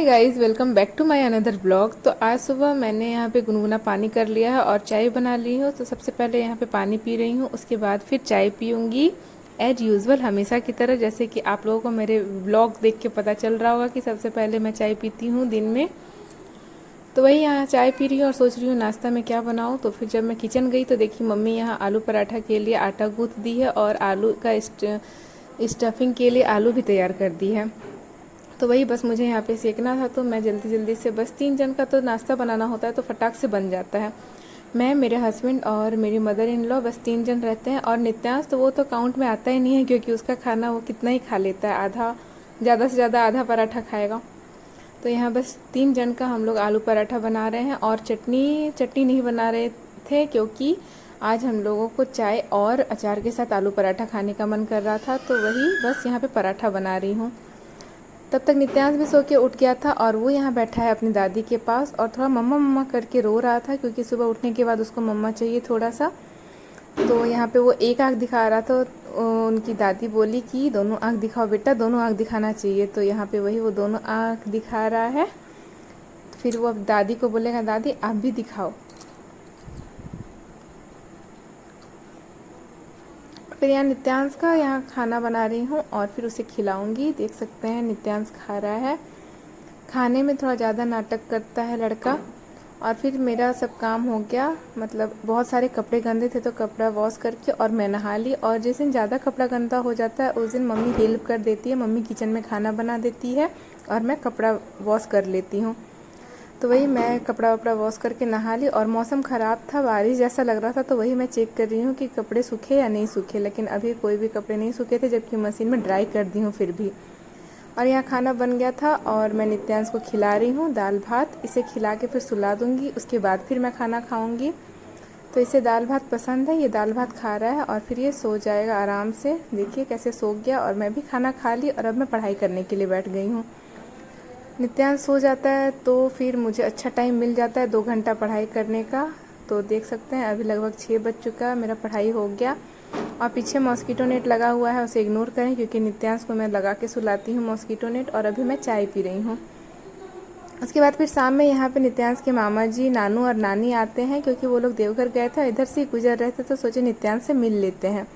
Hi guys, welcome back to my another blog. तो आज सुबह मैंने यहाँ पे गुनगुना पानी कर लिया है और चाय बना ली हूँ। तो सबसे पहले यहाँ पे पानी पी रही हूँ, उसके बाद फिर चाय पीऊँगी एज यूजुअल हमेशा की तरह। जैसे कि आप लोगों को मेरे ब्लॉग देख के पता चल रहा होगा कि सबसे पहले मैं चाय पीती हूँ दिन में। तो वही यहाँ चाय पी रही हूँ और सोच रही हूँ नाश्ता में क्या बनाऊँ। तो फिर जब मैं किचन गई तो देखी मम्मी यहाँ आलू पराठा के लिए आटा गूँथ दी है और आलू का स्टफिंग के लिए आलू भी तैयार कर दी है। तो वही बस मुझे यहाँ पे सेकना था। तो मैं जल्दी जल्दी से, बस 3 जन का तो नाश्ता बनाना होता है तो फटाक से बन जाता है। मैं, मेरे हस्बैंड और मेरी मदर इन लॉ, बस 3 जन रहते हैं। और नित्यांश तो वो तो काउंट में आता ही नहीं है, क्योंकि उसका खाना वो कितना ही खा लेता है, आधा, ज़्यादा से ज़्यादा आधा पराठा खाएगा। तो यहाँ बस 3 जन का हम लोग आलू पराठा बना रहे हैं। और चटनी नहीं बना रहे थे, क्योंकि आज हम लोगों को चाय और अचार के साथ आलू पराठा खाने का मन कर रहा था। तो वही बस यहाँ पे पराठा बना रही हूँ। तब तक नित्यांश भी सो के उठ गया था और वो यहाँ बैठा है अपनी दादी के पास और थोड़ा मम्मा मम्मा करके रो रहा था, क्योंकि सुबह उठने के बाद उसको मम्मा चाहिए थोड़ा सा। तो यहाँ पे वो एक आँख दिखा रहा था। उनकी दादी बोली कि दोनों आँख दिखाओ बेटा, दोनों आँख दिखाना चाहिए। तो यहाँ पे वही वो दोनों आँख दिखा रहा है। फिर वो अब दादी को बोलेगा दादी आप भी दिखाओ। फिर यहाँ नित्यांश का यहाँ खाना बना रही हूँ और फिर उसे खिलाऊंगी। देख सकते हैं नित्यांश खा रहा है। खाने में थोड़ा ज़्यादा नाटक करता है लड़का। और फिर मेरा सब काम हो गया, मतलब बहुत सारे कपड़े गंदे थे तो कपड़ा वॉश करके और मैं नहा ली। और जिस दिन ज़्यादा कपड़ा गंदा हो जाता है उस दिन मम्मी हेल्प कर देती है, मम्मी किचन में खाना बना देती है और मैं कपड़ा वॉश कर लेती हूँ। तो वही मैं कपड़ा वपड़ा वॉश करके नहा ली। और मौसम ख़राब था, बारिश जैसा लग रहा था, तो वही मैं चेक कर रही हूँ कि कपड़े सूखे या नहीं सूखे। लेकिन अभी कोई भी कपड़े नहीं सूखे थे, जबकि मशीन में ड्राई कर दी हूँ फिर भी। और यहाँ खाना बन गया था और मैं नित्यांश को खिला रही हूँ दाल भात। इसे खिला के फिर सुला दूँगी, उसके बाद फिर मैं खाना खाऊँगी। तो इसे दाल भात पसंद है, ये दाल भात खा रहा है और फिर ये सो जाएगा आराम से। देखिए कैसे सो गया। और मैं भी खाना खा ली और अब मैं पढ़ाई करने के लिए बैठ गई हूँ। नित्यांश सो जाता है तो फिर मुझे अच्छा टाइम मिल जाता है 2 घंटा पढ़ाई करने का। तो देख सकते हैं अभी लगभग 6 बज चुका है, मेरा पढ़ाई हो गया। और पीछे मॉस्किटो नेट लगा हुआ है, उसे इग्नोर करें, क्योंकि नित्यांश को मैं लगा के सुलाती हूँ मॉस्किटो नेट। और अभी मैं चाय पी रही हूँ। उसके बाद फिर शाम में यहाँ पे नित्यांश के मामा जी, नानू और नानी आते हैं, क्योंकि वो लोग देवघर गए थे, इधर से गुजर रहे थे तो सोचे नित्यांश से मिल लेते हैं।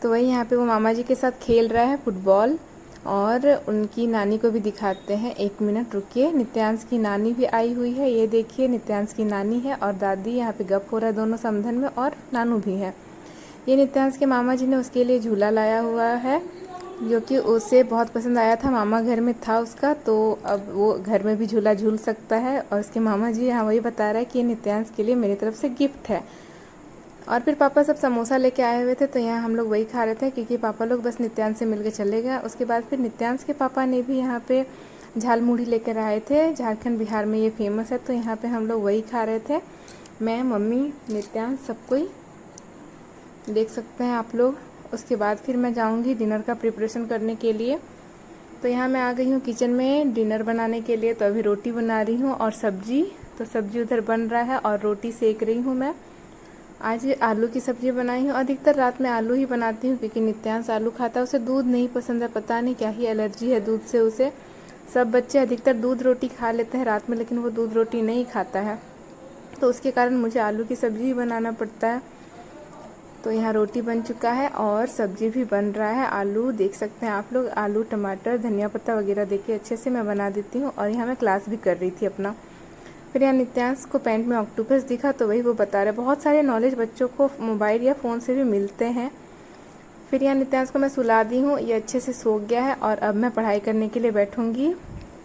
तो वही यहाँ पे वो मामा जी के साथ खेल रहा है फुटबॉल। और उनकी नानी को भी दिखाते हैं, 1 मिनट रुकिए। नित्यांश की नानी भी आई हुई है, ये देखिए नित्यांश की नानी है और दादी। यहाँ पे गप हो रहा है दोनों समधन में, और नानू भी है। ये नित्यांश के मामा जी ने उसके लिए झूला लाया हुआ है, जो कि उसे बहुत पसंद आया था, मामा घर में था उसका, तो अब वो घर में भी झूला झूल सकता है। और उसके मामा जी यहाँ वही बता रहा है कि ये नित्यांश के लिए मेरी तरफ से गिफ्ट है। और फिर पापा सब समोसा लेके आए हुए थे, तो यहाँ हम लोग वही खा रहे थे, क्योंकि पापा लोग बस नित्यांश से मिलके चले गए। उसके बाद फिर नित्यांश के पापा ने भी यहाँ पे झाल मुढ़ी लेकर आए थे, झारखंड बिहार में ये फेमस है। तो यहाँ पे हम लोग वही खा रहे थे, मैं, मम्मी, नित्यांश, सब कोई, देख सकते हैं आप लोग। उसके बाद फिर मैं जाऊँगी डिनर का प्रिपरेशन करने के लिए। तो यहाँ मैं आ गई हूँ किचन में डिनर बनाने के लिए। तो अभी रोटी बना रही हूँ और सब्जी। तो सब्जी उधर बन रहा है और रोटी सेक रही हूँ मैं। आज आलू की सब्ज़ी बनाई हूँ। अधिकतर रात में आलू ही बनाती हूँ, क्योंकि नित्यांश आलू खाता है, उसे दूध नहीं पसंद है, पता नहीं क्या ही एलर्जी है दूध से उसे। सब बच्चे अधिकतर दूध रोटी खा लेते हैं रात में, लेकिन वो दूध रोटी नहीं खाता है, तो उसके कारण मुझे आलू की सब्ज़ी ही बनाना पड़ता है। तो यहाँ रोटी बन चुका है और सब्ज़ी भी बन रहा है। आलू देख सकते हैं आप लोग, आलू टमाटर धनिया पत्ता वगैरह देके अच्छे से मैं बना देती हूँ। और यहाँ मैं क्लास भी कर रही थी अपना। फिर यहाँ नित्यांश को पैंट में ऑक्टोपस दिखा, तो वही वो बता रहे। बहुत सारे नॉलेज बच्चों को मोबाइल या फ़ोन से भी मिलते हैं। फिर यहाँ नित्यांश को मैं सुला दी हूँ, ये अच्छे से सो गया है और अब मैं पढ़ाई करने के लिए बैठूँगी।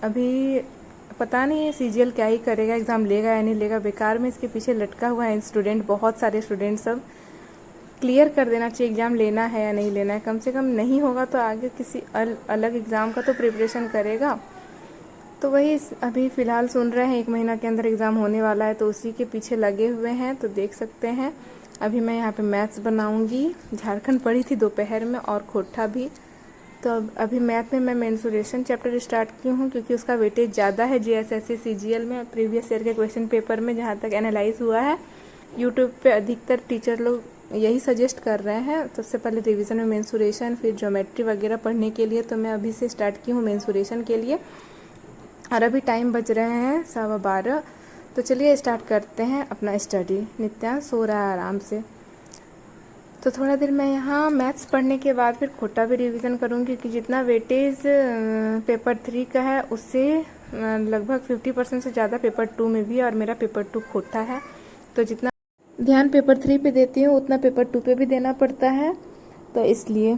अभी पता नहीं है सीजीएल क्या ही करेगा, एग्ज़ाम लेगा या नहीं लेगा। बेकार में इसके पीछे लटका हुआ है स्टूडेंट, बहुत सारे स्टूडेंट। सब क्लियर कर देना चाहिए, एग्ज़ाम लेना है या नहीं लेना है। कम से कम नहीं होगा तो आगे किसी अलग एग्ज़ाम का तो प्रिपरेशन करेगा। तो वही अभी फ़िलहाल सुन रहे हैं 1 महीना के अंदर एग्ज़ाम होने वाला है, तो उसी के पीछे लगे हुए हैं। तो देख सकते हैं अभी मैं यहाँ पे मैथ्स बनाऊँगी। झारखंड पढ़ी थी दोपहर में और खोटा भी। तो अभी मैथ में मैं मेंसुरेशन चैप्टर स्टार्ट की हूँ, क्योंकि उसका वेटेज ज़्यादा है जीएसएससी सीजीएल में, प्रीवियस ईयर के क्वेश्चन पेपर में जहाँ तक एनालाइज हुआ है। यूट्यूब पे अधिकतर टीचर लोग यही सजेस्ट कर रहे हैं सबसे पहले रिवीजन में मेंसुरेशन, फिर ज्योमेट्री वगैरह पढ़ने के लिए। तो मैं अभी से स्टार्ट की हूँ मेंसुरेशन के लिए। और अभी टाइम बज रहे हैं 12:15। तो चलिए स्टार्ट करते हैं अपना स्टडी। नित्यांश सो रहा है आराम से। तो थोड़ा देर मैं यहाँ मैथ्स पढ़ने के बाद फिर खोटा भी रिवीजन करूँगी, क्योंकि जितना वेटेज पेपर 3 का है उससे लगभग 50% से ज़्यादा पेपर 2 में भी, और मेरा पेपर 2 खोटा है। तो जितना ध्यान पेपर 3 पे देती हूँ उतना पेपर 2 पे भी देना पड़ता है, तो इसलिए